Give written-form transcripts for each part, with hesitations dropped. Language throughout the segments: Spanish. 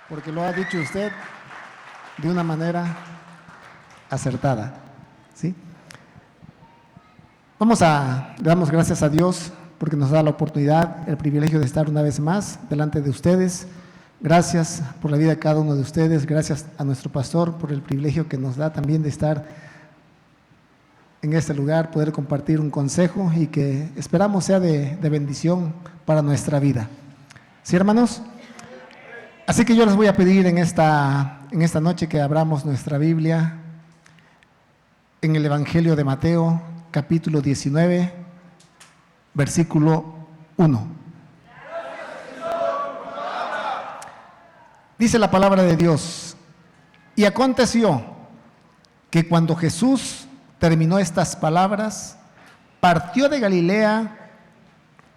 porque lo ha dicho usted de una manera acertada, ¿sí? Le damos gracias a Dios porque nos da la oportunidad, el privilegio de estar una vez más delante de ustedes. Gracias por la vida de cada uno de ustedes, gracias a nuestro pastor por el privilegio que nos da también de estar en este lugar, poder compartir un consejo y que esperamos sea de bendición para nuestra vida. ¿Sí, hermanos? Así que yo les voy a pedir en esta noche que abramos nuestra Biblia en el Evangelio de Mateo, capítulo 19, versículo 1. Dice la palabra de Dios: y aconteció que cuando Jesús terminó estas palabras, partió de Galilea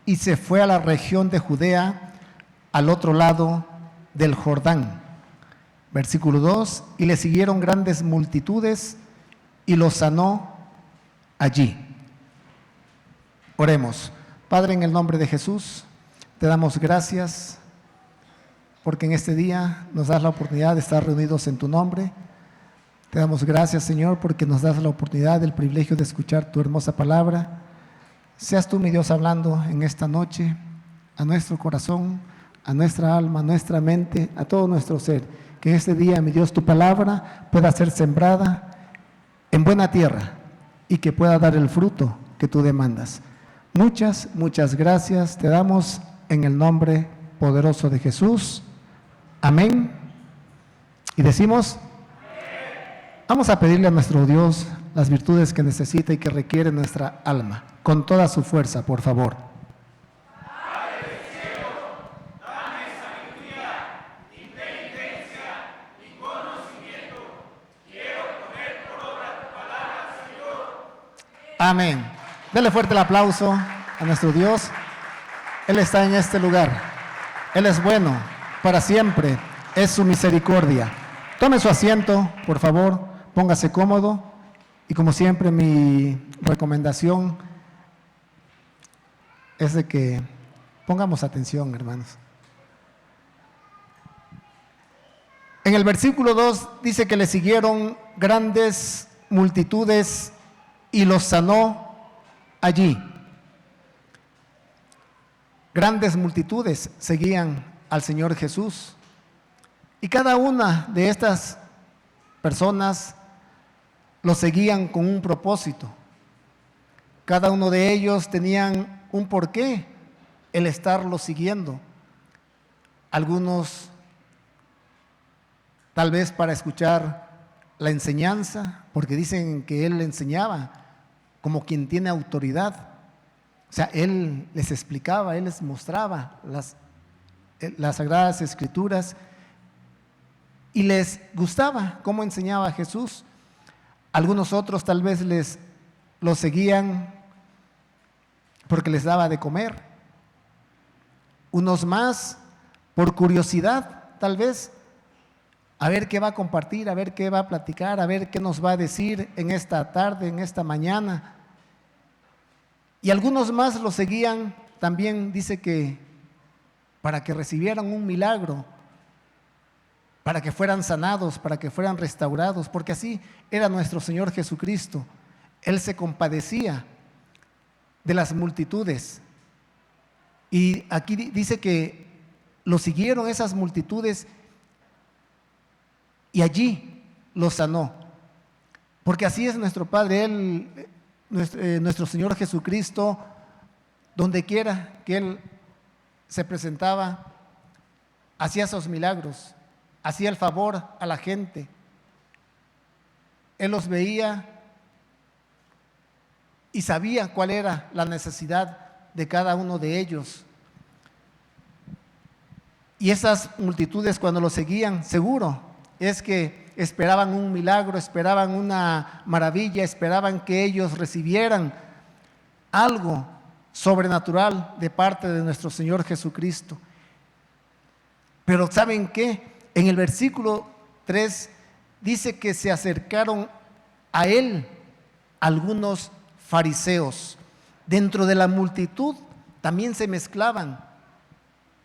y se fue a la región de Judea, al otro lado del Jordán. Versículo 2: y le siguieron grandes multitudes y los sanó allí. Oremos. Padre, en el nombre de Jesús, te damos gracias porque en este día nos das la oportunidad de estar reunidos en tu nombre. Te damos gracias, Señor, porque nos das la oportunidad, el privilegio de escuchar tu hermosa palabra. Seas tú, mi Dios, hablando en esta noche a nuestro corazón, a nuestra alma, a nuestra mente, a todo nuestro ser. Que en este día, mi Dios, tu palabra pueda ser sembrada en buena tierra y que pueda dar el fruto que tú demandas. Muchas, muchas gracias te damos en el nombre poderoso de Jesús. Amén. Y decimos: vamos a pedirle a nuestro Dios las virtudes que necesita y que requiere nuestra alma, con toda su fuerza, por favor. Amén. Dele fuerte el aplauso a nuestro Dios. Él está en este lugar. Él es bueno para siempre. Es su misericordia. Tome su asiento, por favor. Póngase cómodo. Y como siempre, mi recomendación es de que pongamos atención, hermanos. En el versículo 2 dice que le siguieron grandes multitudes y los sanó allí. Grandes multitudes seguían al Señor Jesús y cada una de estas personas lo seguían con un propósito. Cada uno de ellos tenían un porqué el estarlo siguiendo. Algunos tal vez para escuchar la enseñanza, porque dicen que Él enseñaba como quien tiene autoridad. O sea, Él les explicaba, Él les mostraba las Sagradas Escrituras y les gustaba cómo enseñaba Jesús. Algunos otros tal vez lo seguían porque les daba de comer. Unos más por curiosidad, tal vez, a ver qué va a compartir, a ver qué va a platicar, a ver qué nos va a decir en esta tarde, en esta mañana. Y algunos más lo seguían, también dice que para que recibieran un milagro, para que fueran sanados, para que fueran restaurados, porque así era nuestro Señor Jesucristo. Él se compadecía de las multitudes. Y aquí dice que lo siguieron esas multitudes y allí lo sanó. Porque así es nuestro Padre. Él, nuestro Señor Jesucristo, donde quiera que Él se presentaba, hacía esos milagros, hacía el favor a la gente. Él los veía y sabía cuál era la necesidad de cada uno de ellos. Y esas multitudes, cuando lo seguían, seguro es que esperaban un milagro, esperaban una maravilla, esperaban que ellos recibieran algo sobrenatural de parte de nuestro Señor Jesucristo. Pero ¿saben qué? En el versículo 3 dice que se acercaron a Él algunos fariseos. Dentro de la multitud también se mezclaban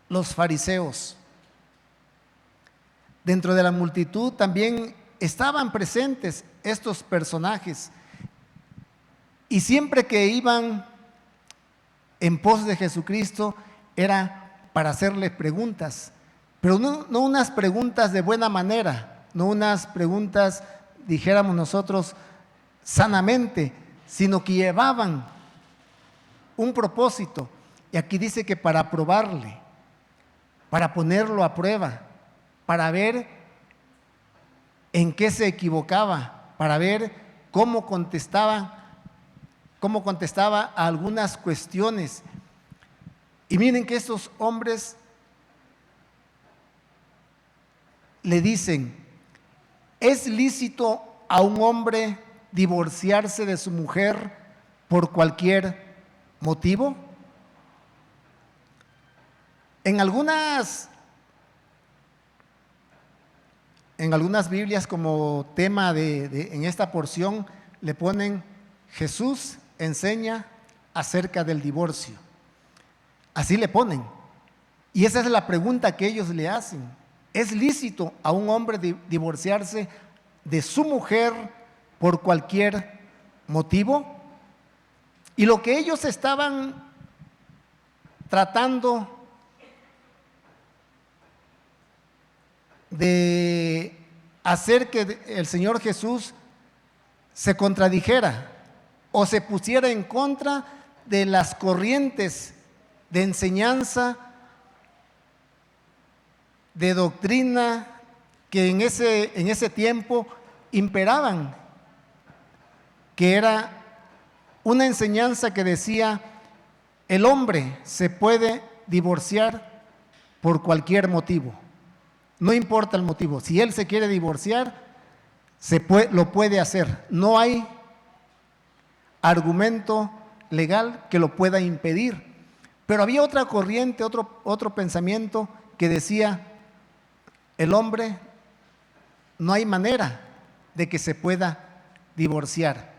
los fariseos. Dentro de la multitud también estaban presentes estos personajes, y siempre que iban en pos de Jesucristo era para hacerle preguntas, pero no unas preguntas de buena manera, no unas preguntas, dijéramos nosotros, sanamente, sino que llevaban un propósito. Y aquí dice que para probarle, para ponerlo a prueba, para ver en qué se equivocaba, para ver cómo contestaba a algunas cuestiones. Y miren que estos hombres le dicen: ¿es lícito a un hombre divorciarse de su mujer por cualquier motivo? En algunas Biblias, como tema en esta porción, le ponen: Jesús enseña acerca del divorcio. Así le ponen. Y esa es la pregunta que ellos le hacen: ¿es lícito a un hombre divorciarse de su mujer por cualquier motivo? Y lo que ellos estaban tratando de hacer que el Señor Jesús se contradijera o se pusiera en contra de las corrientes de enseñanza, de doctrina que en ese tiempo imperaban, que era una enseñanza que decía: el hombre se puede divorciar por cualquier motivo, no importa el motivo. Si él se quiere divorciar, lo puede hacer. No hay argumento legal que lo pueda impedir. Pero había otra corriente, otro pensamiento que decía: el hombre, no hay manera de que se pueda divorciar.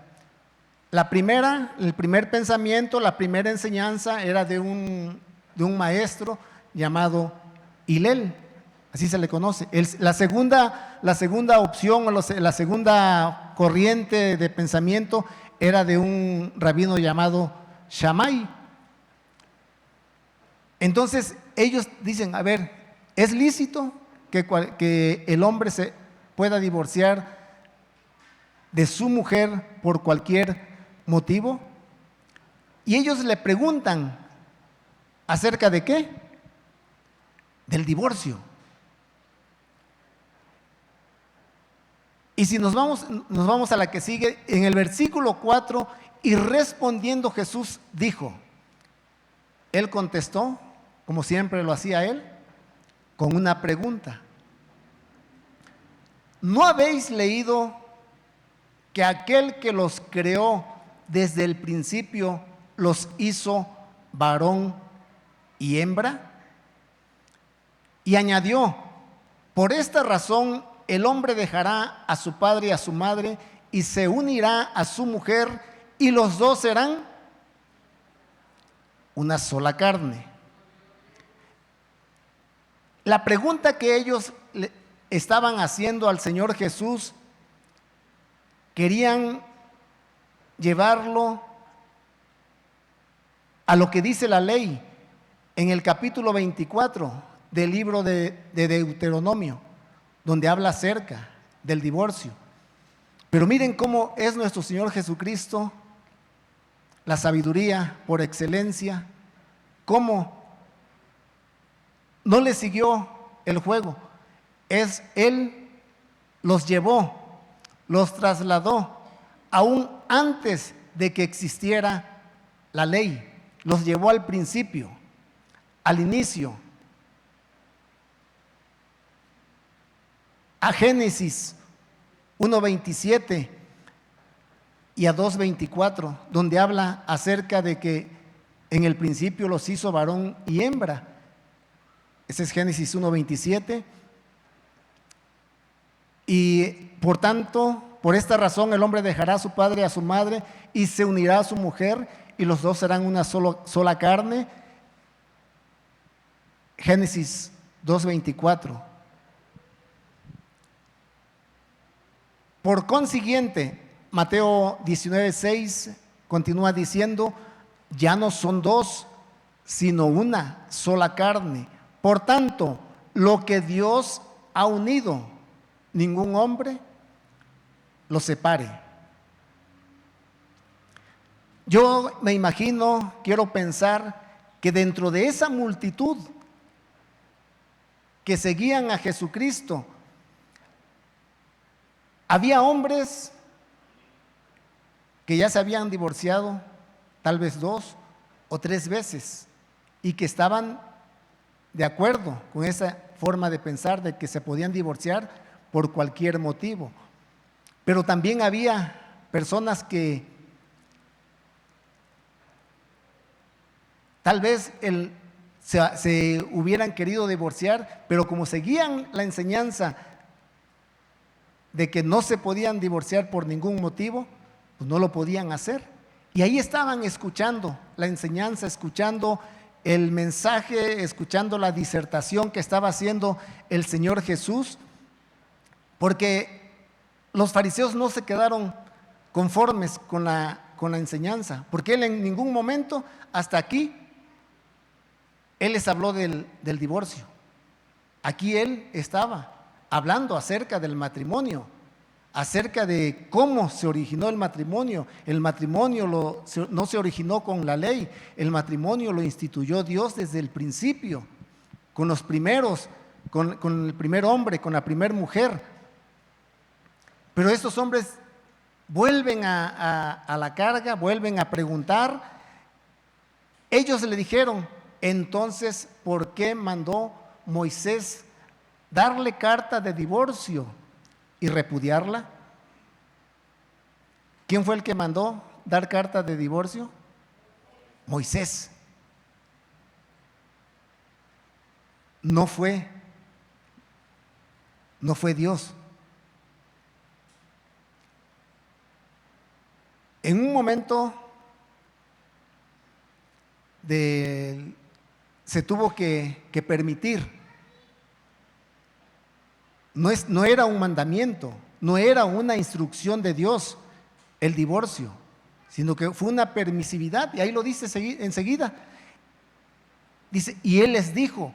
El primer pensamiento, la primera enseñanza era de un maestro llamado Hillel, así se le conoce. La segunda opción, o la segunda corriente de pensamiento era de un rabino llamado Shammai. Entonces ellos dicen: a ver, ¿es lícito que el hombre se pueda divorciar de su mujer por cualquier motivo? Y ellos le preguntan: ¿acerca de qué? Del divorcio. Y si nos vamos a la que sigue, en el versículo 4, y respondiendo Jesús dijo. Él contestó, como siempre lo hacía él, con una pregunta: ¿no habéis leído que aquel que los creó desde el principio los hizo varón y hembra? Y añadió: por esta razón el hombre dejará a su padre y a su madre y se unirá a su mujer, y los dos serán una sola carne. La pregunta que ellos le estaban haciendo al Señor Jesús, querían llevarlo a lo que dice la ley en el capítulo 24 del libro de Deuteronomio, donde habla acerca del divorcio. Pero miren cómo es nuestro Señor Jesucristo, la sabiduría por excelencia, cómo no le siguió el juego. Él los llevó, los trasladó aún antes de que existiera la ley. Los llevó al principio, al inicio, a Génesis 1:27 y a 2:24, donde habla acerca de que en el principio los hizo varón y hembra. Ese es Génesis 1:27. Y por tanto, por esta razón el hombre dejará a su padre y a su madre y se unirá a su mujer, y los dos serán una sola carne. Génesis 2:24. Por consiguiente, Mateo 19:6 continúa diciendo, ya no son dos, sino una sola carne. Por tanto, lo que Dios ha unido, ningún hombre lo separe. Yo me imagino, quiero pensar, que dentro de esa multitud que seguían a Jesucristo, había hombres que ya se habían divorciado, tal vez 2 o 3 veces, y que estaban de acuerdo con esa forma de pensar de que se podían divorciar por cualquier motivo. Pero también había personas que tal vez se hubieran querido divorciar, pero como seguían la enseñanza de que no se podían divorciar por ningún motivo, pues no lo podían hacer. Y ahí estaban escuchando la enseñanza, escuchando el mensaje, escuchando la disertación que estaba haciendo el Señor Jesús, porque los fariseos no se quedaron conformes con la enseñanza, porque Él en ningún momento, hasta aquí, Él les habló del divorcio. Aquí Él estaba hablando acerca del matrimonio, acerca de cómo se originó el matrimonio. El matrimonio no se originó con la ley, el matrimonio lo instituyó Dios desde el principio, con los primeros, con el primer hombre, con la primera mujer. Pero estos hombres vuelven a la carga, vuelven a preguntar. Ellos le dijeron, entonces, ¿por qué mandó Moisés darle carta de divorcio y repudiarla? ¿Quién fue el que mandó dar carta de divorcio? Moisés. No fue Dios. En un momento se tuvo que permitir. No era un mandamiento, no era una instrucción de Dios el divorcio, sino que fue una permisividad, y ahí lo dice enseguida. Dice, y Él les dijo,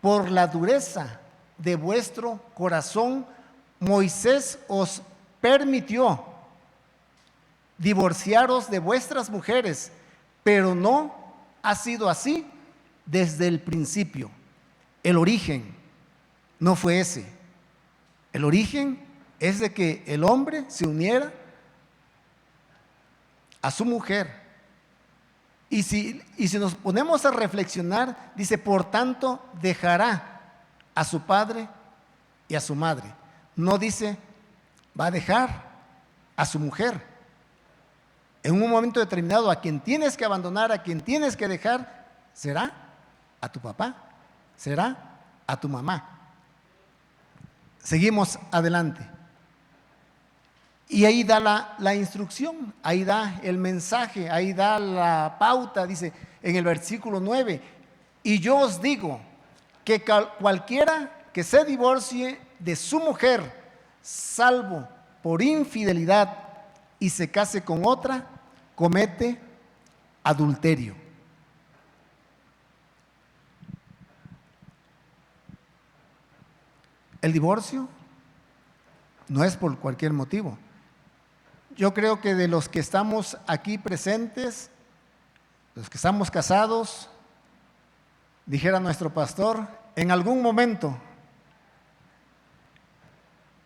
por la dureza de vuestro corazón, Moisés os permitió divorciaros de vuestras mujeres, pero no ha sido así desde el principio. El origen no fue ese. El origen es de que el hombre se uniera a su mujer. Y si nos ponemos a reflexionar, dice, por tanto, dejará a su padre y a su madre. No dice, va a dejar a su mujer. En un momento determinado, a quien tienes que abandonar, a quien tienes que dejar, será a tu papá, será a tu mamá. Seguimos adelante. Y ahí da la instrucción, ahí da el mensaje, ahí da la pauta, dice en el versículo 9, y yo os digo que cualquiera que se divorcie de su mujer, salvo por infidelidad, y se case con otra, comete adulterio. El divorcio no es por cualquier motivo. Yo creo que de los que estamos aquí presentes, los que estamos casados, dijera nuestro pastor, en algún momento,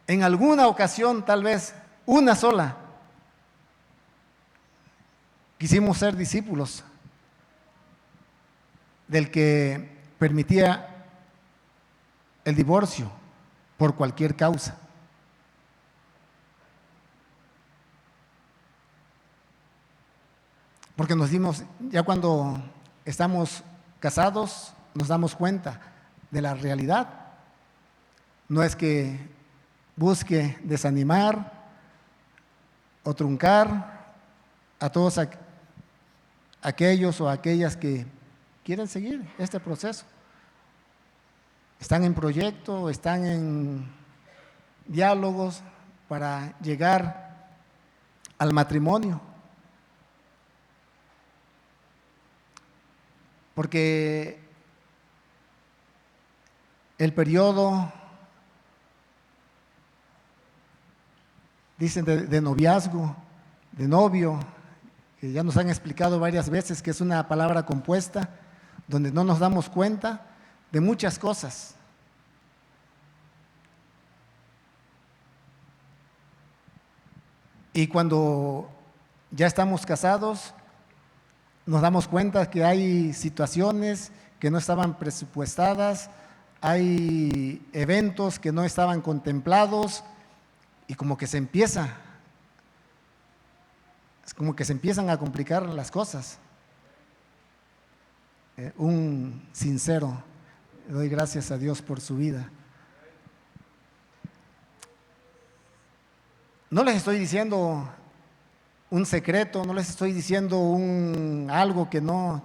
en alguna ocasión, tal vez una sola, quisimos ser discípulos del que permitía el divorcio por cualquier causa. Porque nos dimos, ya cuando estamos casados, nos damos cuenta de la realidad. No es que busque desanimar o truncar a todos aquellos o aquellas que quieren seguir este proceso. Están en proyecto, están en diálogos, para llegar al matrimonio. Porque el periodo, dicen, de noviazgo, de novio, que ya nos han explicado varias veces que es una palabra compuesta, donde no nos damos cuenta de muchas cosas. Y cuando ya estamos casados, nos damos cuenta que hay situaciones que no estaban presupuestadas, hay eventos que no estaban contemplados y como que se empiezan a complicar las cosas. Un sincero, le doy gracias a Dios por su vida. No les estoy diciendo un secreto, no les estoy diciendo algo que no,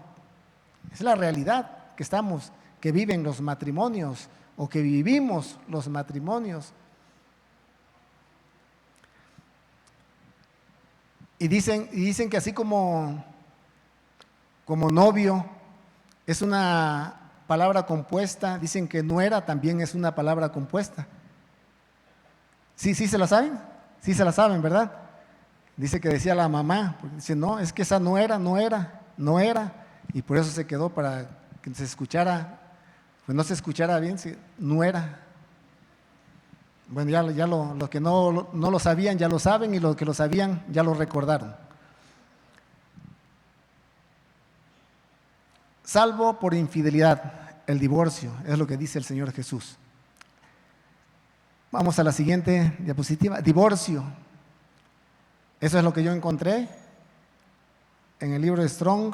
es la realidad que viven los matrimonios o que vivimos los matrimonios. Y dicen que así como novio es una palabra compuesta, dicen que nuera también es una palabra compuesta. ¿Sí se la saben? Sí se la saben, ¿verdad? Dice que decía la mamá, porque dice, no, es que esa no era, y por eso se quedó para que se escuchara, pues no se escuchara bien, no era. Bueno, ya los que no lo sabían ya lo saben, y los que lo sabían ya lo recordaron. Salvo por infidelidad, el divorcio, es lo que dice el Señor Jesús. Vamos a la siguiente diapositiva. Divorcio. Eso es lo que yo encontré en el libro de Strong.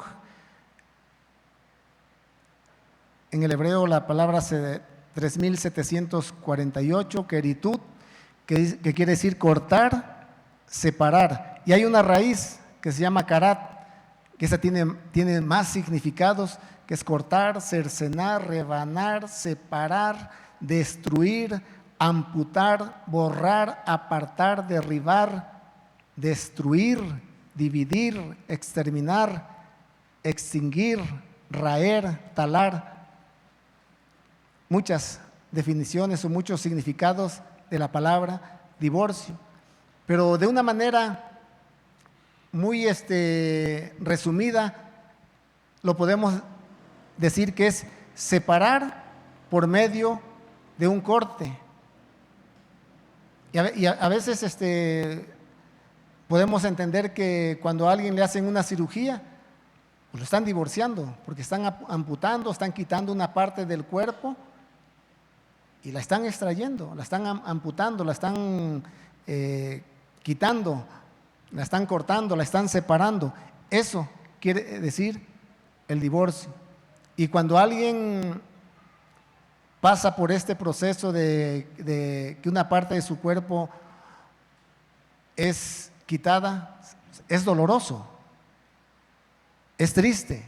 En el hebreo la palabra 3748, queritud, que quiere decir cortar, separar. Y hay una raíz que se llama karat, que esa tiene más significados, que es cortar, cercenar, rebanar, separar, destruir, amputar, borrar, apartar, derribar, destruir, dividir, exterminar, extinguir, raer, talar. Muchas definiciones o muchos significados de la palabra divorcio, pero de una manera muy resumida lo podemos decir que es separar por medio de un corte. Y a veces podemos entender que cuando a alguien le hacen una cirugía, pues lo están divorciando, porque están amputando, están quitando una parte del cuerpo y la están extrayendo, la están amputando, la están quitando, la están cortando, la están separando. Eso quiere decir el divorcio. Y cuando alguien pasa por este proceso de que una parte de su cuerpo es quitada, es doloroso, es triste.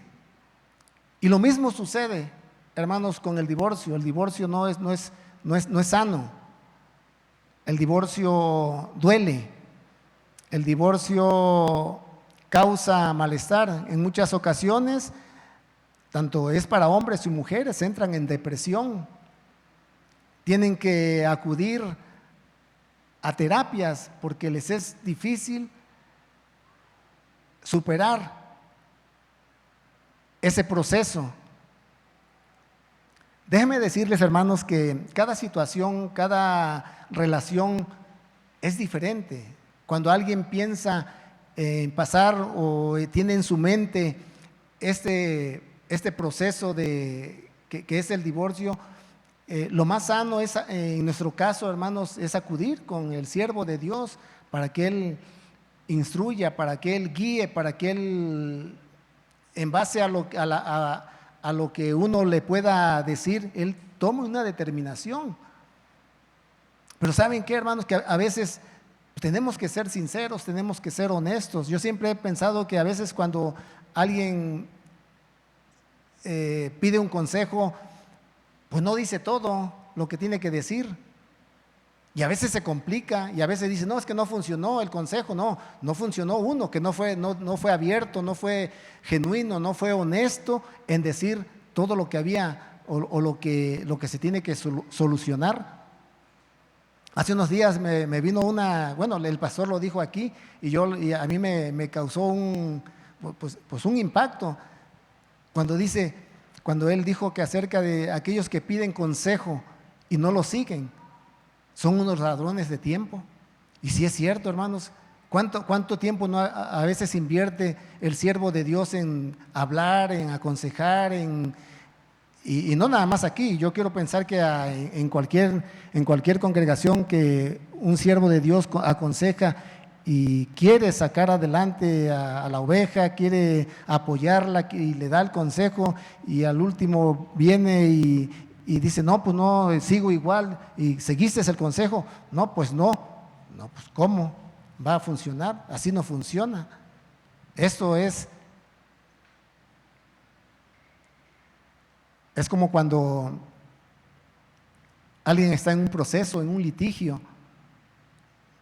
Y lo mismo sucede, hermanos, con el divorcio. El divorcio no es sano. El divorcio duele. El divorcio causa malestar. En muchas ocasiones, tanto es para hombres y mujeres, entran en depresión. Tienen que acudir a terapias porque les es difícil superar ese proceso. Déjenme decirles, hermanos, que cada situación, cada relación es diferente. Cuando alguien piensa en pasar o tiene en su mente este proceso que es el divorcio, lo más sano es, en nuestro caso, hermanos, es acudir con el siervo de Dios para que Él instruya, para que Él guíe, para que Él, en base a lo que uno le pueda decir, Él tome una determinación. Pero ¿saben qué, hermanos? Que a veces tenemos que ser sinceros, tenemos que ser honestos. Yo siempre he pensado que a veces cuando alguien pide un consejo, pues no dice todo lo que tiene que decir. Y a veces se complica y a veces dice, no, es que no funcionó el consejo. No, no funcionó uno, que no fue abierto, no fue genuino, no fue honesto en decir todo lo que había o lo que se tiene que solucionar. Hace unos días me vino bueno, el pastor lo dijo aquí y a mí me causó un impacto cuando él dijo que acerca de aquellos que piden consejo y no lo siguen, son unos ladrones de tiempo. Y sí es cierto, hermanos, ¿cuánto tiempo a veces invierte el siervo de Dios en hablar, en aconsejar, y no nada más aquí? Yo quiero pensar que en cualquier congregación que un siervo de Dios aconseja y quiere sacar adelante a la oveja, quiere apoyarla y le da el consejo, y al último viene y dice, no, pues no, sigo igual, y seguiste el consejo. No, pues ¿cómo va a funcionar? Así no funciona. Esto es como cuando alguien está en un proceso, en un litigio.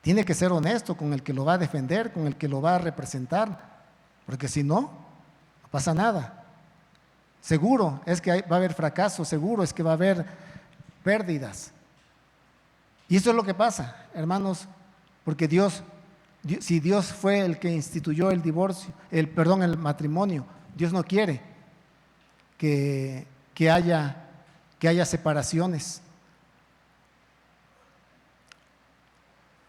Tiene que ser honesto con el que lo va a defender, con el que lo va a representar, porque si no pasa nada. Seguro es que va a haber fracaso, seguro es que va a haber pérdidas. Y eso es lo que pasa, hermanos, porque si Dios fue el que instituyó el matrimonio, Dios no quiere que haya separaciones.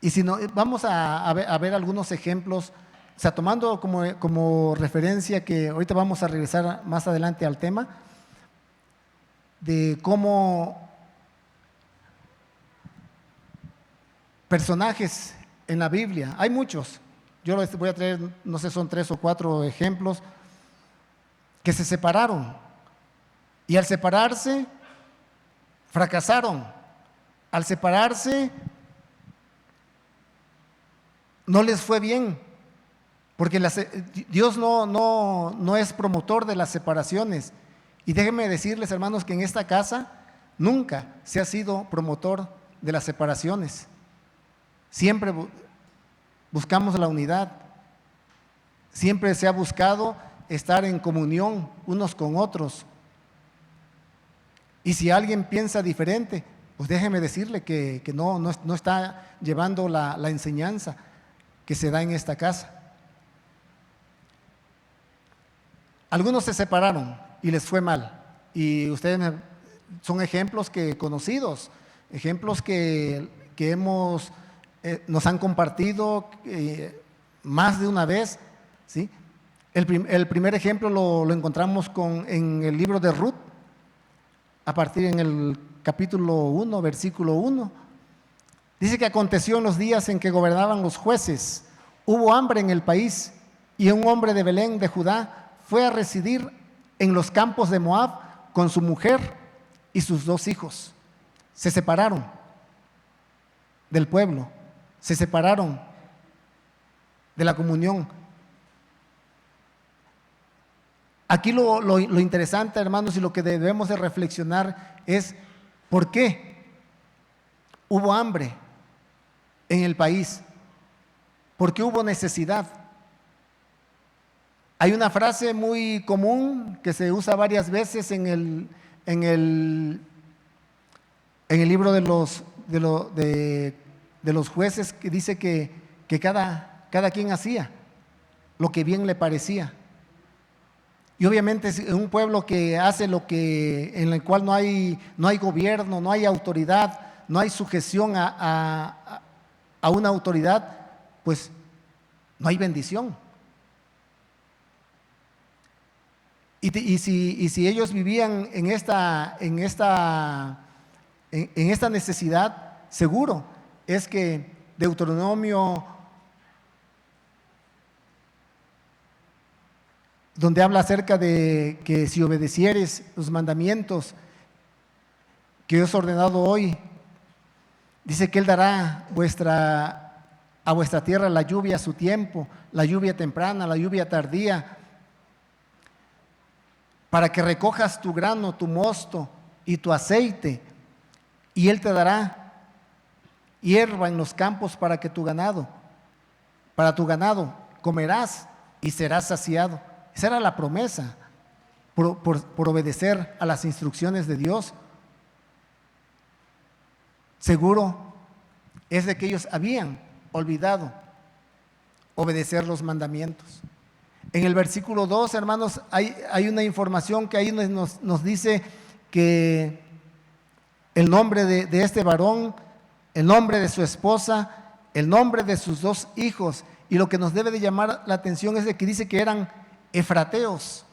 Y si no, vamos a ver algunos ejemplos, o sea, tomando como referencia, que ahorita vamos a regresar más adelante al tema, de cómo personajes en la Biblia, hay muchos, yo les voy a traer, no sé, son 3 o 4 ejemplos, que se separaron, y al separarse, fracasaron. Al separarse, no les fue bien, porque Dios no es promotor de las separaciones. Y déjenme decirles, hermanos, que en esta casa nunca se ha sido promotor de las separaciones. Siempre buscamos la unidad, siempre se ha buscado estar en comunión unos con otros. Y si alguien piensa diferente, pues déjeme decirle que no está llevando la enseñanza que se da en esta casa. Algunos se separaron y les fue mal, y ustedes son ejemplos conocidos, ejemplos que nos han compartido más de una vez, ¿sí? El primer ejemplo lo encontramos en el libro de Ruth, a partir en el capítulo 1, versículo 1. Dice que aconteció en los días en que gobernaban los jueces, hubo hambre en el país, y un hombre de Belén de Judá fue a residir en los campos de Moab con su mujer y sus 2 hijos. Se separaron del pueblo, se separaron de la comunión. Aquí lo interesante, hermanos, y lo que debemos de reflexionar es ¿por qué hubo hambre en el país? ¿Por qué hubo necesidad? Hay una frase muy común que se usa varias veces en el libro de los jueces, que dice que cada quien hacía lo que bien le parecía. Y obviamente es un pueblo que hace en el cual no hay gobierno, no hay autoridad, no hay sujeción a una autoridad, pues no hay bendición. Y si ellos vivían en esta necesidad, seguro es que Deuteronomio, donde habla acerca de que si obedecieres los mandamientos que os he ordenado hoy, dice que Él dará a vuestra tierra la lluvia a su tiempo, la lluvia temprana, la lluvia tardía, para que recojas tu grano, tu mosto y tu aceite, y Él te dará hierba en los campos para tu ganado comerás y serás saciado. Esa era la promesa por obedecer a las instrucciones de Dios. Seguro es de que ellos habían olvidado obedecer los mandamientos. En el versículo 2, hermanos, hay una información que ahí nos dice que el nombre de este varón, el nombre de su esposa, el nombre de sus 2 hijos, y lo que nos debe de llamar la atención es de que dice que eran efrateos,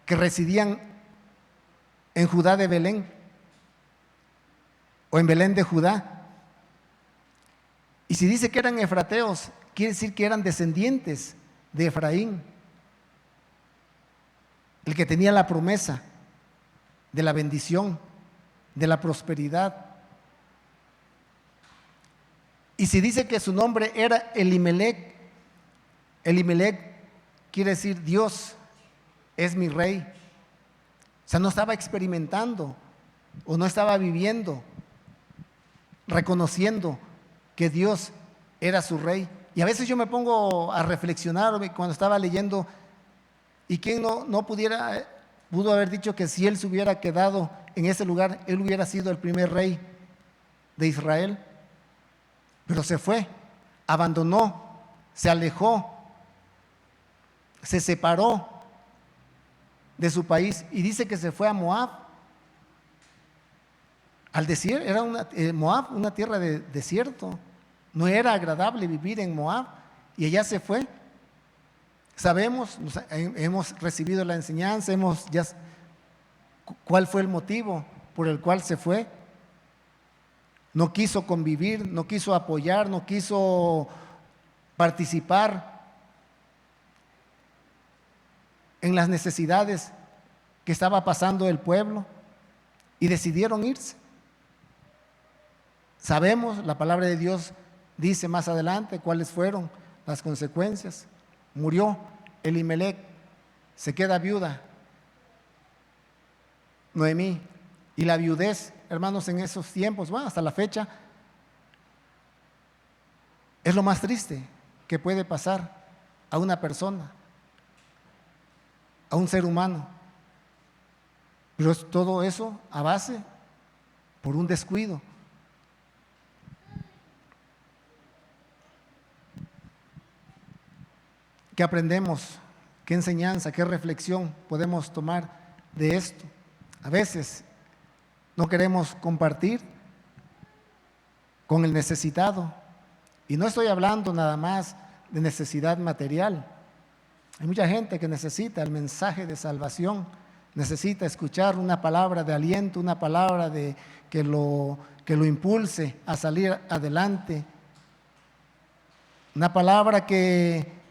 que residían en Judá de Belén, o en Belén de Judá. Y si dice que eran efrateos, quiere decir que eran descendientes de Efraín, el que tenía la promesa de la bendición, de la prosperidad. Y si dice que su nombre era Elimelec, Elimelec quiere decir Dios es mi rey. O sea, no estaba experimentando o no estaba viviendo, reconociendo que Dios era su rey. Y a veces yo me pongo a reflexionar cuando estaba leyendo, y quién pudo haber dicho que si él se hubiera quedado en ese lugar, él hubiera sido el primer rey de Israel. Pero se fue, abandonó, se alejó, se separó de su país, y dice que se fue a Moab, al desierto. Era Moab, una tierra de desierto. No era agradable vivir en Moab, y allá se fue. Sabemos, hemos recibido la enseñanza, cuál fue el motivo por el cual se fue. No quiso convivir, no quiso apoyar, no quiso participar en las necesidades que estaba pasando el pueblo, y decidieron irse. Sabemos, la palabra de Dios dice más adelante cuáles fueron las consecuencias. Murió Elimelec, se queda viuda Noemí, y la viudez, hermanos, en esos tiempos, bueno, hasta la fecha, es lo más triste que puede pasar a una persona, a un ser humano. Pero es todo eso a base por un descuido. ¿Qué aprendemos? ¿Qué enseñanza, qué reflexión podemos tomar de esto? A veces no queremos compartir con el necesitado, y no estoy hablando nada más de necesidad material. Hay mucha gente que necesita el mensaje de salvación, necesita escuchar una palabra de aliento, una palabra que lo impulse a salir adelante, una palabra que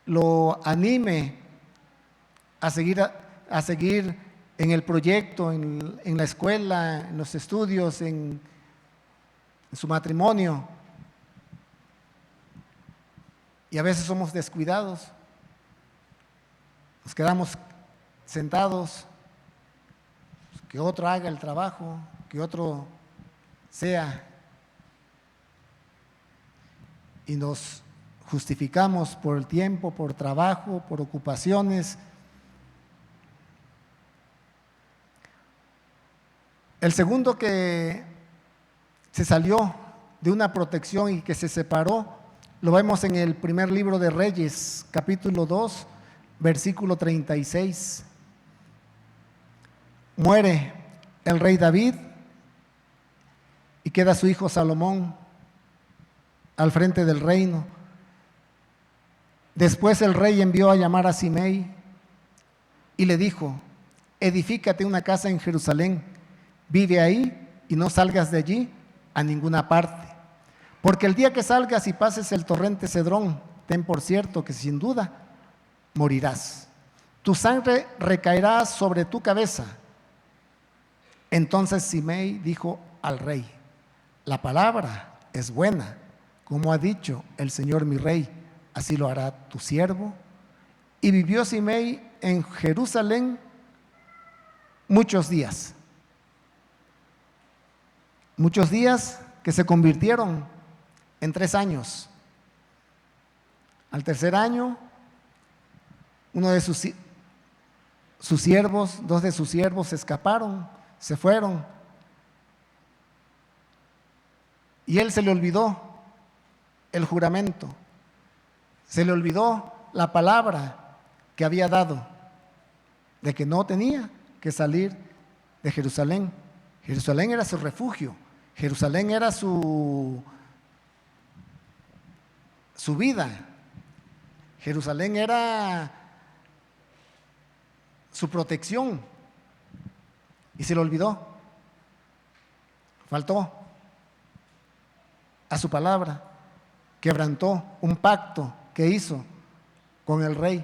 lo anime a seguir en el proyecto, en la escuela, en los estudios, en su matrimonio. Y a veces somos descuidados, nos quedamos sentados, que otro haga el trabajo, que otro sea, y nos justificamos por el tiempo, por trabajo, por ocupaciones. El segundo que se salió de una protección y que se separó, lo vemos en el primer libro de Reyes, capítulo 2, versículo 36. Muere el rey David y queda su hijo Salomón al frente del reino. Después el rey envió a llamar a Simei y le dijo: edifícate una casa en Jerusalén, vive ahí y no salgas de allí a ninguna parte, porque el día que salgas y pases el torrente Cedrón, ten por cierto que sin duda morirás. Tu sangre recaerá sobre tu cabeza. Entonces Simei dijo al rey: la palabra es buena, como ha dicho el Señor mi rey, así lo hará tu siervo. Y vivió Simei en Jerusalén muchos días. Muchos días que se convirtieron en 3 años. Al tercer año, uno de sus siervos, 2 de sus siervos se escaparon, se fueron. Y él se le olvidó el juramento, se le olvidó la palabra que había dado, de que no tenía que salir de Jerusalén. Jerusalén era su refugio, Jerusalén era su vida, Jerusalén era su protección, y se le olvidó, faltó a su palabra, quebrantó un pacto que hizo con el rey.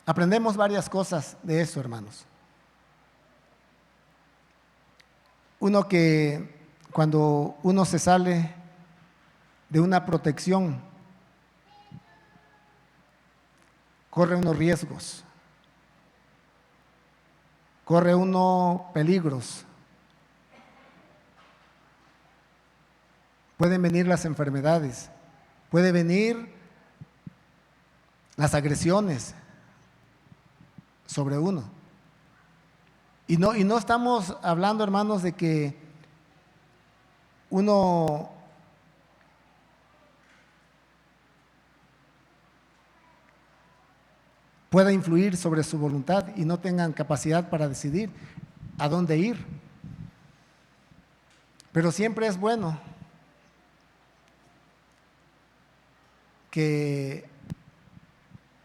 Aprendemos varias cosas de eso, hermanos. Uno, que cuando uno se sale de una protección, corre unos riesgos, corre uno peligros. Pueden venir las enfermedades, puede venir las agresiones sobre uno. Y no estamos hablando, hermanos, de que uno pueda influir sobre su voluntad y no tengan capacidad para decidir a dónde ir. Pero siempre es bueno que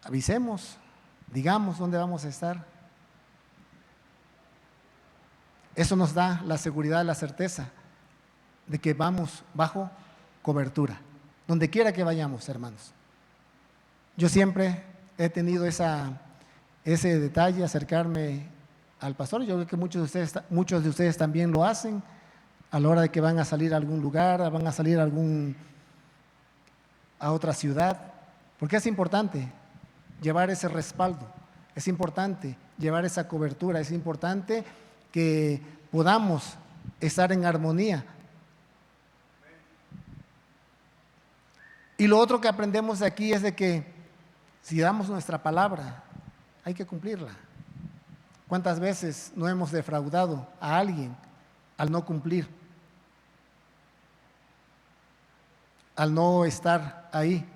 avisemos, digamos dónde vamos a estar. Eso nos da la seguridad, la certeza de que vamos bajo cobertura, donde quiera que vayamos, hermanos. Yo siempre he tenido ese detalle, acercarme al pastor. Yo creo que muchos de ustedes también lo hacen a la hora de que van a salir a algún lugar, van a salir a otra ciudad, porque es importante llevar ese respaldo, es importante llevar esa cobertura, es importante que podamos estar en armonía. Y lo otro que aprendemos de aquí es de que si damos nuestra palabra, hay que cumplirla. ¿Cuántas veces no hemos defraudado a alguien al no cumplir? Al no estar ahí.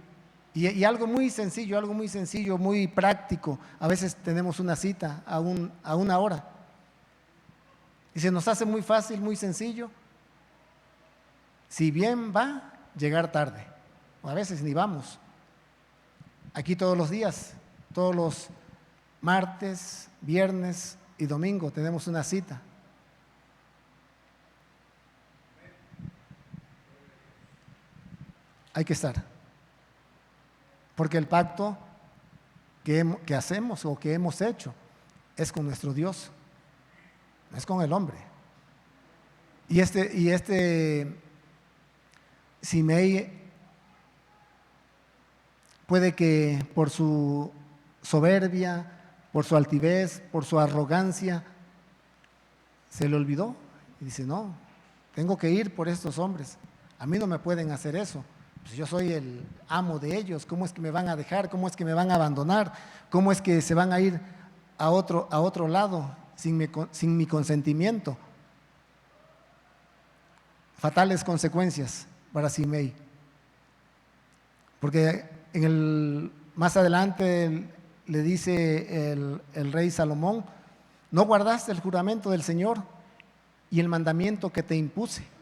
Y algo muy sencillo, muy práctico. A veces tenemos una cita a una hora. Y se nos hace muy fácil, muy sencillo. Si bien va, llegar tarde. O a veces ni vamos. Aquí todos los días, todos los martes, viernes y domingo tenemos una cita. Hay que estar. Porque el pacto que hacemos o que hemos hecho es con nuestro Dios, no es con el hombre. Y este Simei puede que por su soberbia, por su altivez, por su arrogancia, se le olvidó y dice: no, tengo que ir por estos hombres, a mí no me pueden hacer eso. Pues yo soy el amo de ellos, ¿cómo es que me van a dejar? ¿Cómo es que me van a abandonar? ¿Cómo es que se van a ir a otro lado sin mi consentimiento? Fatales consecuencias para Simei. Porque más adelante le dice el rey Salomón: no guardaste el juramento del Señor y el mandamiento que te impuse.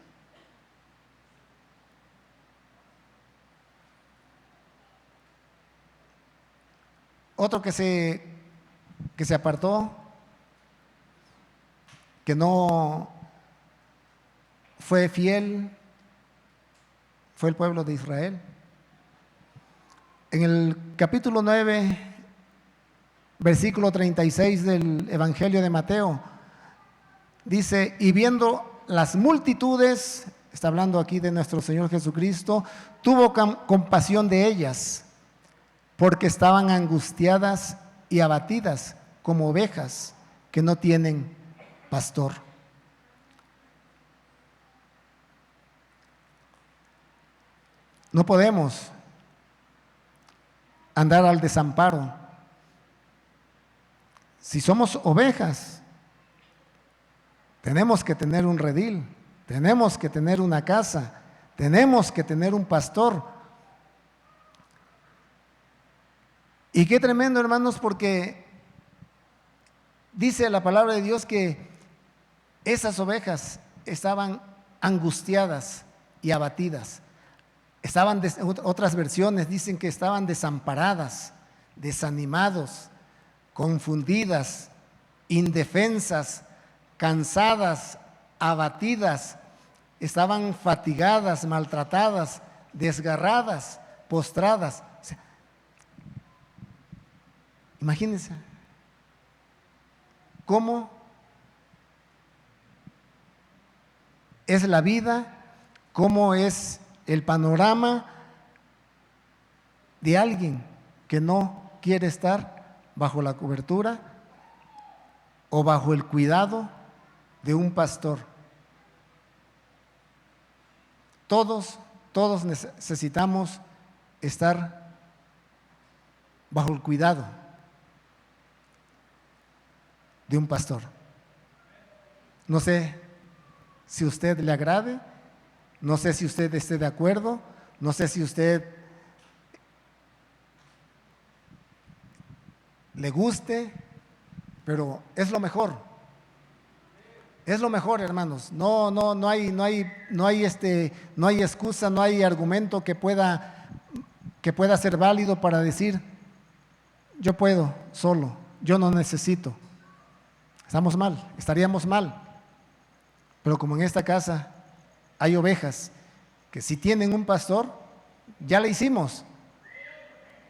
Otro que se apartó, que no fue fiel, fue el pueblo de Israel. En el capítulo 9, versículo 36 del Evangelio de Mateo, dice: y viendo las multitudes, está hablando aquí de nuestro Señor Jesucristo, tuvo compasión de ellas, porque estaban angustiadas y abatidas como ovejas que no tienen pastor. No podemos andar al desamparo. Si somos ovejas, tenemos que tener un redil, tenemos que tener una casa, tenemos que tener un pastor. Y qué tremendo, hermanos, porque dice la palabra de Dios que esas ovejas estaban angustiadas y abatidas. Otras versiones dicen que estaban desamparadas, desanimados, confundidas, indefensas, cansadas, abatidas, estaban fatigadas, maltratadas, desgarradas, postradas. O sea, imagínense cómo es la vida, cómo es el panorama de alguien que no quiere estar bajo la cobertura o bajo el cuidado de un pastor. Todos necesitamos estar bajo el cuidado de un pastor. No sé si a usted le agrade, no sé si usted esté de acuerdo, no sé si usted le guste, pero es lo mejor. Es lo mejor, hermanos. No hay excusa, no hay argumento que pueda ser válido para decir yo puedo solo, yo no necesito. Estamos mal, estaríamos mal. Pero como en esta casa hay ovejas que si tienen un pastor, ya le hicimos.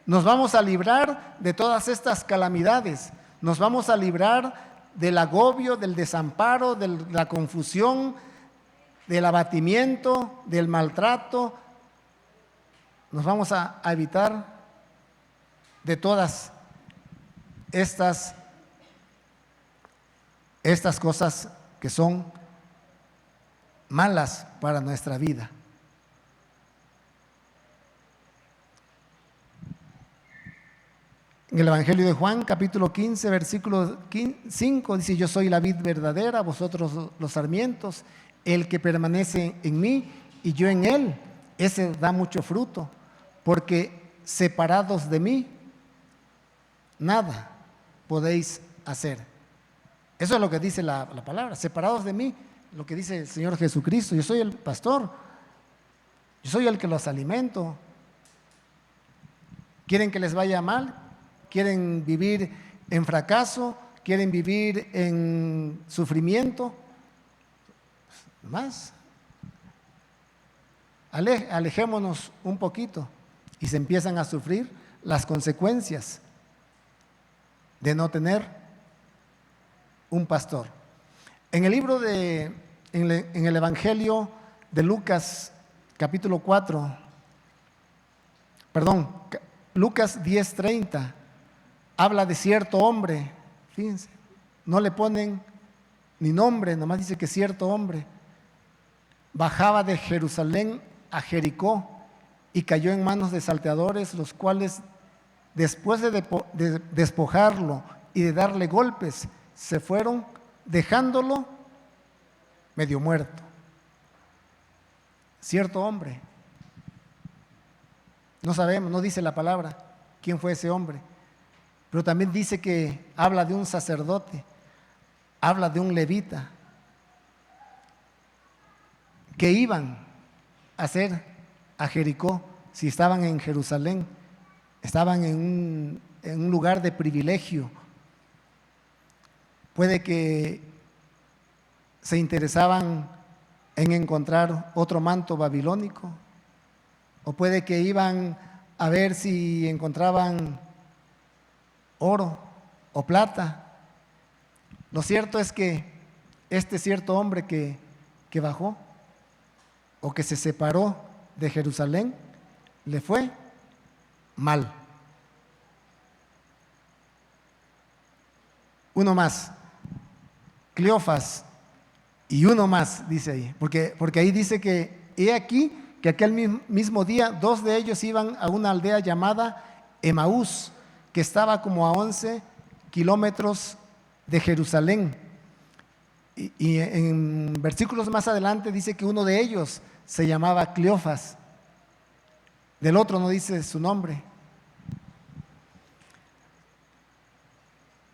Nos vamos a librar de todas estas calamidades, nos vamos a librar del agobio, del desamparo, de la confusión, del abatimiento, del maltrato. Nos vamos a evitar de todas estas cosas que son malas para nuestra vida. En el Evangelio de Juan, capítulo 15, versículo 5, dice: yo soy la vid verdadera, vosotros los sarmientos. El que permanece en mí y yo en él, ese da mucho fruto, porque separados de mí, nada podéis hacer. Eso es lo que dice la palabra, separados de mí, lo que dice el Señor Jesucristo. Yo soy el pastor, yo soy el que los alimento. ¿Quieren que les vaya mal? ¿Quieren vivir en fracaso? ¿Quieren vivir en sufrimiento? Más. Alejémonos un poquito y se empiezan a sufrir las consecuencias de no tener un pastor. En el libro en el Evangelio de Lucas, capítulo 4, Lucas 10:30, habla de cierto hombre. Fíjense, no le ponen ni nombre, nomás dice que cierto hombre bajaba de Jerusalén a Jericó y cayó en manos de salteadores, los cuales, después de despojarlo y de darle golpes, se fueron dejándolo medio muerto. Cierto hombre. No sabemos, no dice la palabra quién fue ese hombre, pero también dice que habla de un sacerdote, habla de un levita, que iban a hacer a Jericó. Si estaban en Jerusalén, estaban en un lugar de privilegio. Puede que se interesaban en encontrar otro manto babilónico, o puede que iban a ver si encontraban oro o plata. Lo cierto es que este cierto hombre que bajó o que se separó de Jerusalén, le fue mal. Uno más, Cleofas, y uno más, dice ahí, porque ahí dice que he aquí que aquel mismo día 2 de ellos iban a una aldea llamada Emaús, que estaba como a 11 kilómetros de Jerusalén. Y en versículos más adelante dice que uno de ellos se llamaba Cleofas, del otro no dice su nombre.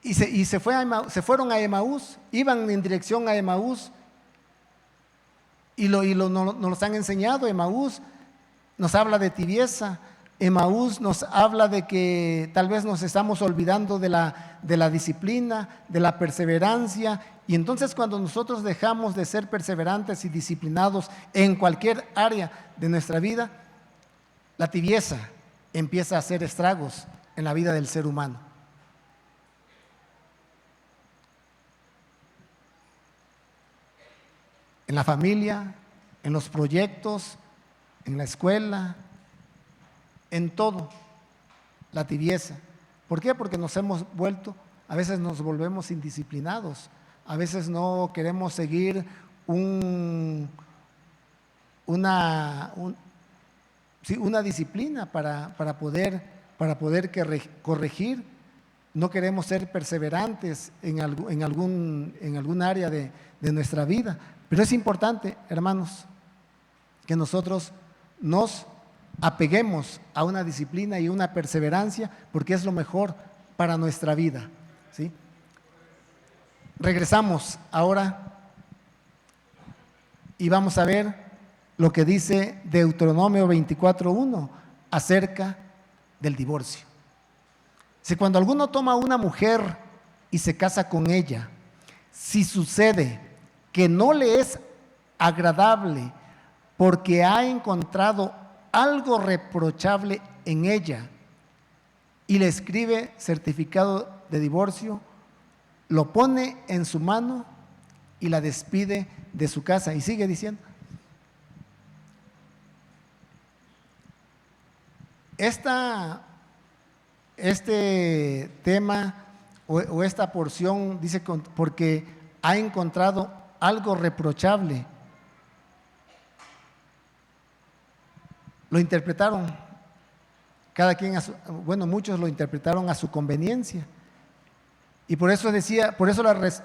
Y se fueron a Emaús, iban en dirección a Emaús, y nos los han enseñado. Emaús nos habla de tibieza. Emaús nos habla de que tal vez nos estamos olvidando de la disciplina, de la perseverancia. Y entonces cuando nosotros dejamos de ser perseverantes y disciplinados en cualquier área de nuestra vida, la tibieza empieza a hacer estragos en la vida del ser humano. En la familia, en los proyectos, en la escuela, en todo, la tibieza. ¿Por qué? Porque a veces nos volvemos indisciplinados, a veces no queremos seguir una disciplina para poder corregir. No queremos ser perseverantes en algún área de nuestra vida. Pero es importante, hermanos, que nosotros nos apeguemos a una disciplina y una perseverancia, porque es lo mejor para nuestra vida, ¿sí? Regresamos ahora y vamos a ver lo que dice Deuteronomio 24:1 acerca del divorcio. Si cuando alguno toma a una mujer y se casa con ella, si sucede que no le es agradable porque ha encontrado algo reprochable en ella y le escribe certificado de divorcio, lo pone en su mano y la despide de su casa. Y sigue diciendo, este tema o esta porción dice porque ha encontrado algo reprochable. Lo interpretaron cada quien muchos lo interpretaron a su conveniencia. Y por eso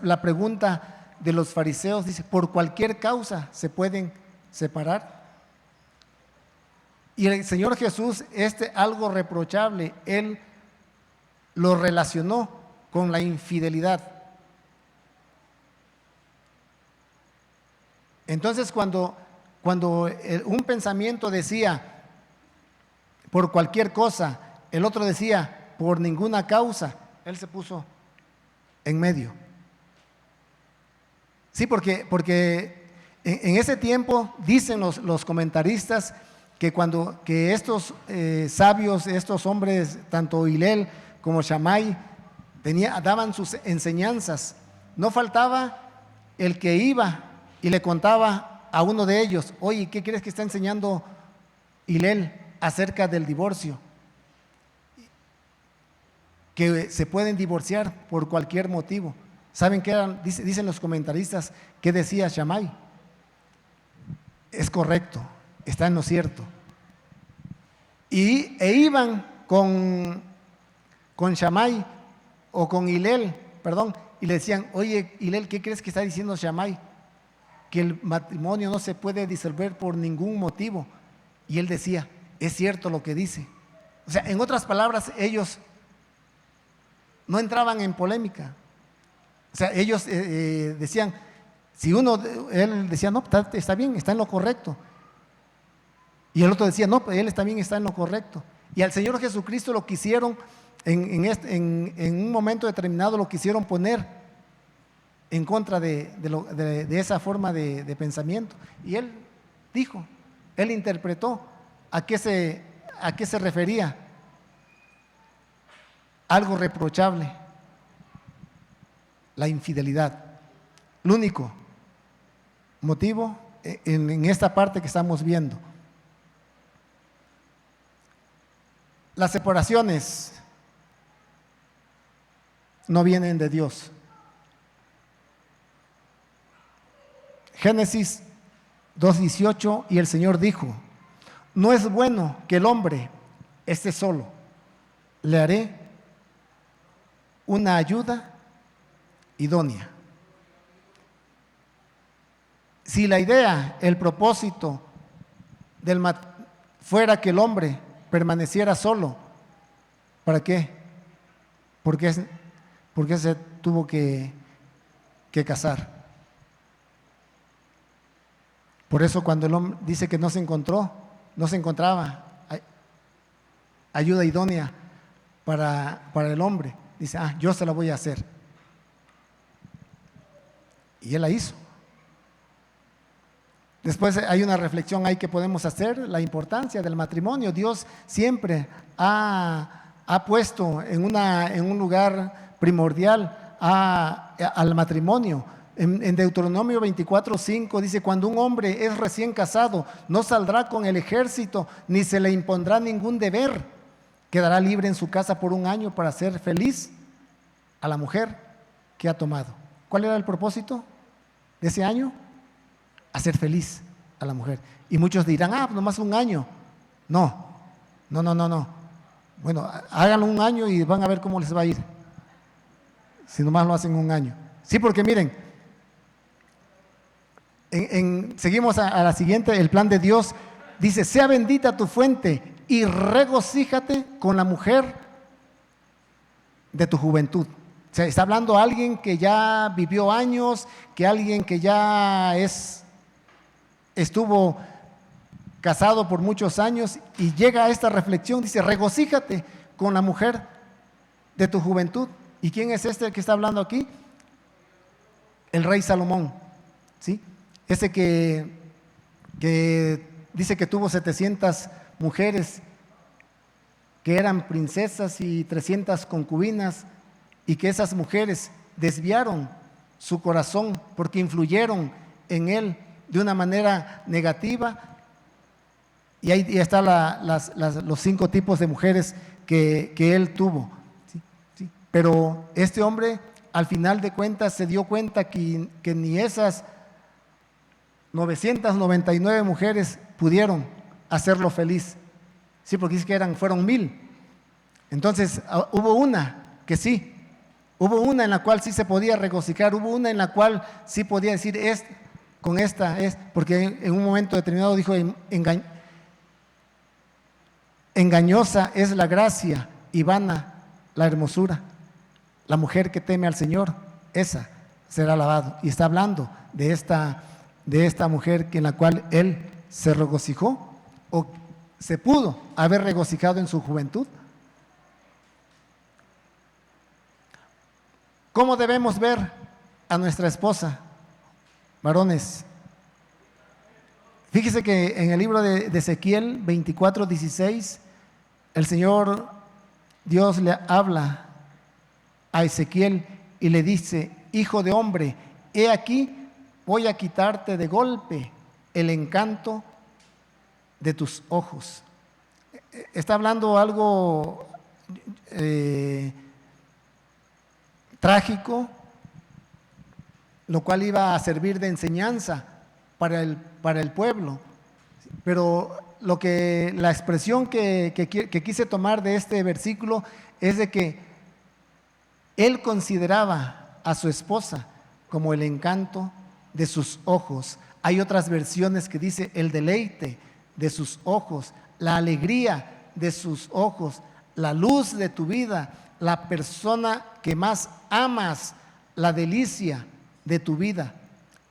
la pregunta de los fariseos dice, ¿por cualquier causa se pueden separar? Y el Señor Jesús, algo reprochable, Él lo relacionó con la infidelidad. Entonces cuando un pensamiento decía por cualquier cosa, el otro decía por ninguna causa, Él se puso en medio. Sí, porque en ese tiempo dicen los comentaristas que estos sabios, estos hombres, tanto Hillel como Shammai, daban sus enseñanzas. No faltaba el que iba y le contaba a uno de ellos, oye, ¿qué crees que está enseñando Hillel acerca del divorcio? Que se pueden divorciar por cualquier motivo. ¿Saben qué eran? Dicen los comentaristas, ¿qué decía Shammai? Es correcto, está en lo cierto. E iban con Shammai o con Hillel, y le decían, oye, Hillel, ¿qué crees que está diciendo Shammai? Que el matrimonio no se puede disolver por ningún motivo. Y él decía, es cierto lo que dice. O sea, en otras palabras, ellos no entraban en polémica. O sea, ellos decían, él decía, no, está bien, está en lo correcto. Y el otro decía, no, él también está en lo correcto. Y al Señor Jesucristo lo quisieron, en un momento determinado, lo quisieron poner en contra de esa forma de pensamiento. Y él dijo, él interpretó a qué se refería. Algo reprochable, la infidelidad. El único motivo en esta parte que estamos viendo. Las separaciones no vienen de Dios. Génesis 2:18, y el Señor dijo, no es bueno que el hombre esté solo. Le haré una ayuda idónea. Si la idea, el propósito fuera que el hombre permaneciera solo, ¿para qué? ¿Por qué se tuvo que casar? Por eso cuando el hombre dice que no se encontraba ayuda idónea para el hombre, dice, yo se la voy a hacer. Y él la hizo. Después hay una reflexión ahí que podemos hacer, la importancia del matrimonio. Dios siempre ha puesto en un lugar primordial al matrimonio. En Deuteronomio 24:5 dice, cuando un hombre es recién casado, no saldrá con el ejército, ni se le impondrá ningún deber. Quedará libre en su casa por 1 año para hacer feliz a la mujer que ha tomado. ¿Cuál era el propósito de ese año? Hacer feliz a la mujer. Y muchos dirán, nomás 1 año. No. Bueno, háganlo 1 año y van a ver cómo les va a ir. Si nomás lo hacen 1 año. Sí, porque miren, seguimos a la siguiente, el plan de Dios dice, sea bendita tu fuente y regocíjate con la mujer de tu juventud. O sea, está hablando a alguien que ya vivió años, que alguien que ya estuvo casado por muchos años y llega a esta reflexión, dice, regocíjate con la mujer de tu juventud. ¿Y quién es este que está hablando aquí? El rey Salomón, ¿sí? Ese que dice que tuvo 700 mujeres que eran princesas y 300 concubinas, y que esas mujeres desviaron su corazón porque influyeron en él de una manera negativa. Y ahí están los 5 tipos de mujeres que él tuvo, ¿sí? ¿Sí? Pero este hombre al final de cuentas se dio cuenta que ni esas 999 mujeres pudieron hacerlo feliz, sí, porque dice que fueron 1000. Entonces hubo una que sí, hubo una en la cual sí se podía regocijar, hubo una en la cual sí podía decir, con esta es, porque en un momento determinado dijo, engañosa es la gracia y vana la hermosura. La mujer que teme al Señor, esa será alabado. Y está hablando de esta mujer en la cual él se regocijó, o se pudo haber regocijado en su juventud. ¿Cómo debemos ver a nuestra esposa, varones? Fíjese que en el libro de Ezequiel 24:16, el Señor Dios le habla a Ezequiel y le dice, hijo de hombre, he aquí, voy a quitarte de golpe el encanto de tus ojos. Está hablando algo trágico, lo cual iba a servir de enseñanza para el pueblo. Pero la expresión que quise tomar de este versículo es de que él consideraba a su esposa como el encanto de sus ojos. Hay otras versiones que dice el deleite de sus ojos, la alegría de sus ojos, la luz de tu vida, la persona que más amas, la delicia de tu vida.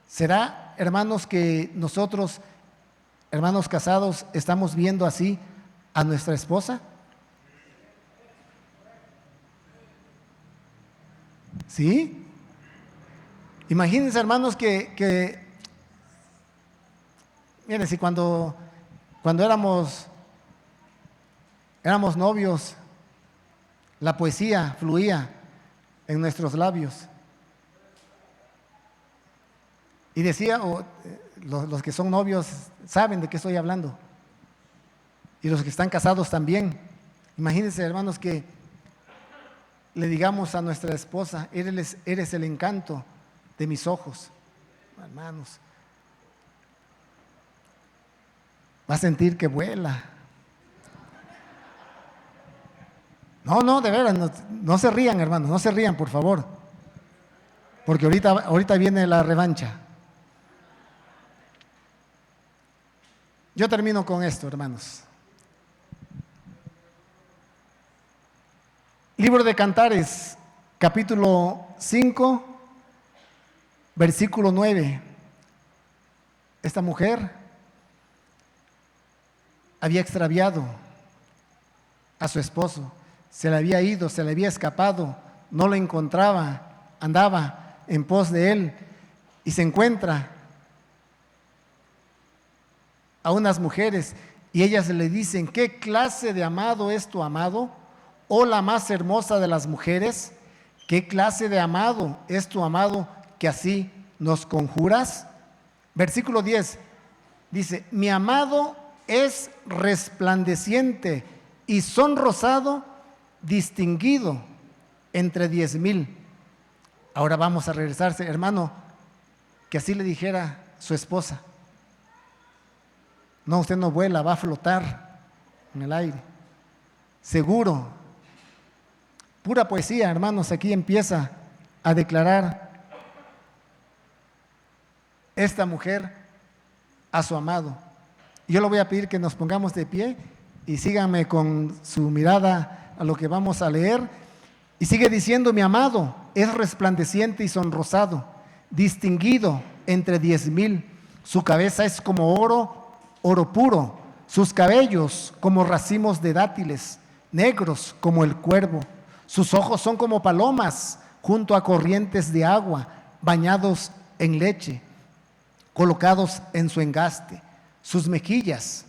¿Será, hermanos, que nosotros, hermanos casados, estamos viendo así a nuestra esposa? ¿Sí? Imagínense, hermanos, que miren, si cuando éramos novios, la poesía fluía en nuestros labios. Y decía, los que son novios saben de qué estoy hablando. Y los que están casados también. Imagínense, hermanos, que le digamos a nuestra esposa, eres el encanto de mis ojos. Hermanos, Va a sentir que vuela. No, de veras, no se rían, hermanos, no se rían, por favor. Porque ahorita viene la revancha. Yo termino con esto, hermanos. Libro de Cantares, capítulo 5, versículo 9. Esta mujer había extraviado a su esposo, se le había ido, se le había escapado, no lo encontraba, andaba en pos de él y se encuentra a unas mujeres y ellas le dicen: ¿qué clase de amado es tu amado? ¿O la más hermosa de las mujeres? ¿Qué clase de amado es tu amado que así nos conjuras? Versículo 10 dice: mi amado es resplandeciente y sonrosado, distinguido entre 10,000. Ahora vamos a regresarse, hermano, que así le dijera su esposa: no, usted no vuela, va a flotar en el aire, seguro. Pura poesía, hermanos, aquí empieza a declarar esta mujer a su amado. Yo le voy a pedir que nos pongamos de pie y síganme con su mirada a lo que vamos a leer. Y sigue diciendo: mi amado es resplandeciente y sonrosado, distinguido entre 10,000. Su cabeza es como oro, oro puro, sus cabellos como racimos de dátiles, negros como el cuervo. Sus ojos son como palomas junto a corrientes de agua, bañados en leche, colocados en su engaste. Sus mejillas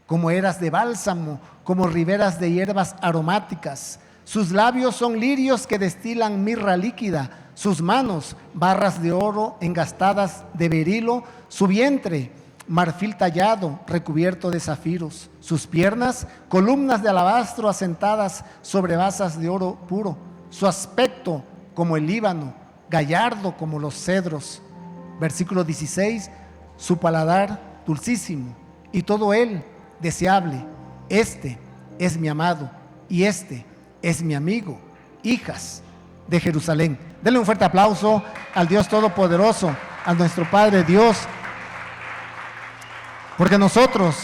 como eras de bálsamo, como riberas de hierbas aromáticas. Sus labios son lirios que destilan mirra líquida. Sus manos, barras de oro engastadas de berilo. Su vientre, marfil tallado, recubierto de zafiros. Sus piernas, columnas de alabastro asentadas sobre basas de oro puro. Su aspecto como el Líbano, gallardo como los cedros. Versículo 16, su paladar dulcísimo y todo él deseable. Este es mi amado y este es mi amigo, hijas de Jerusalén. Denle un fuerte aplauso al Dios Todopoderoso, a nuestro Padre Dios, porque nosotros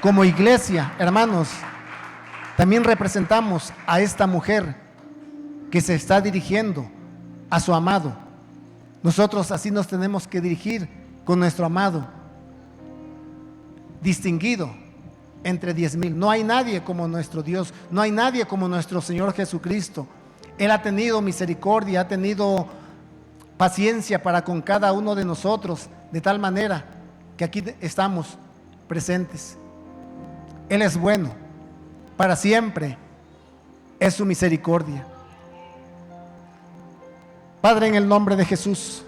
como iglesia, hermanos, también representamos a esta mujer que se está dirigiendo a su amado. Nosotros así nos tenemos que dirigir con nuestro amado, distinguido entre 10,000. No hay nadie como nuestro Dios, no hay nadie como nuestro Señor Jesucristo. Él ha tenido misericordia, ha tenido paciencia para con cada uno de nosotros, de tal manera que aquí estamos presentes. Él es bueno, para siempre es su misericordia. Padre, en el nombre de Jesús,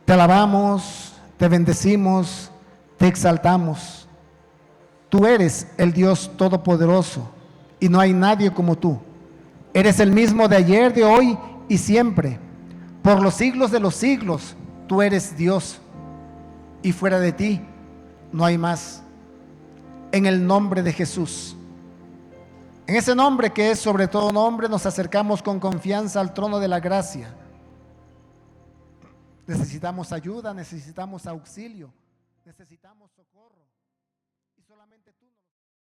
te alabamos, te bendecimos, te exaltamos. Tú eres el Dios Todopoderoso y no hay nadie como tú. Eres el mismo de ayer, de hoy y siempre. Por los siglos de los siglos, tú eres Dios y fuera de ti no hay más. En el nombre de Jesús, en ese nombre que es sobre todo nombre, nos acercamos con confianza al trono de la gracia. Necesitamos ayuda, necesitamos auxilio, necesitamos socorro. Y solamente tú.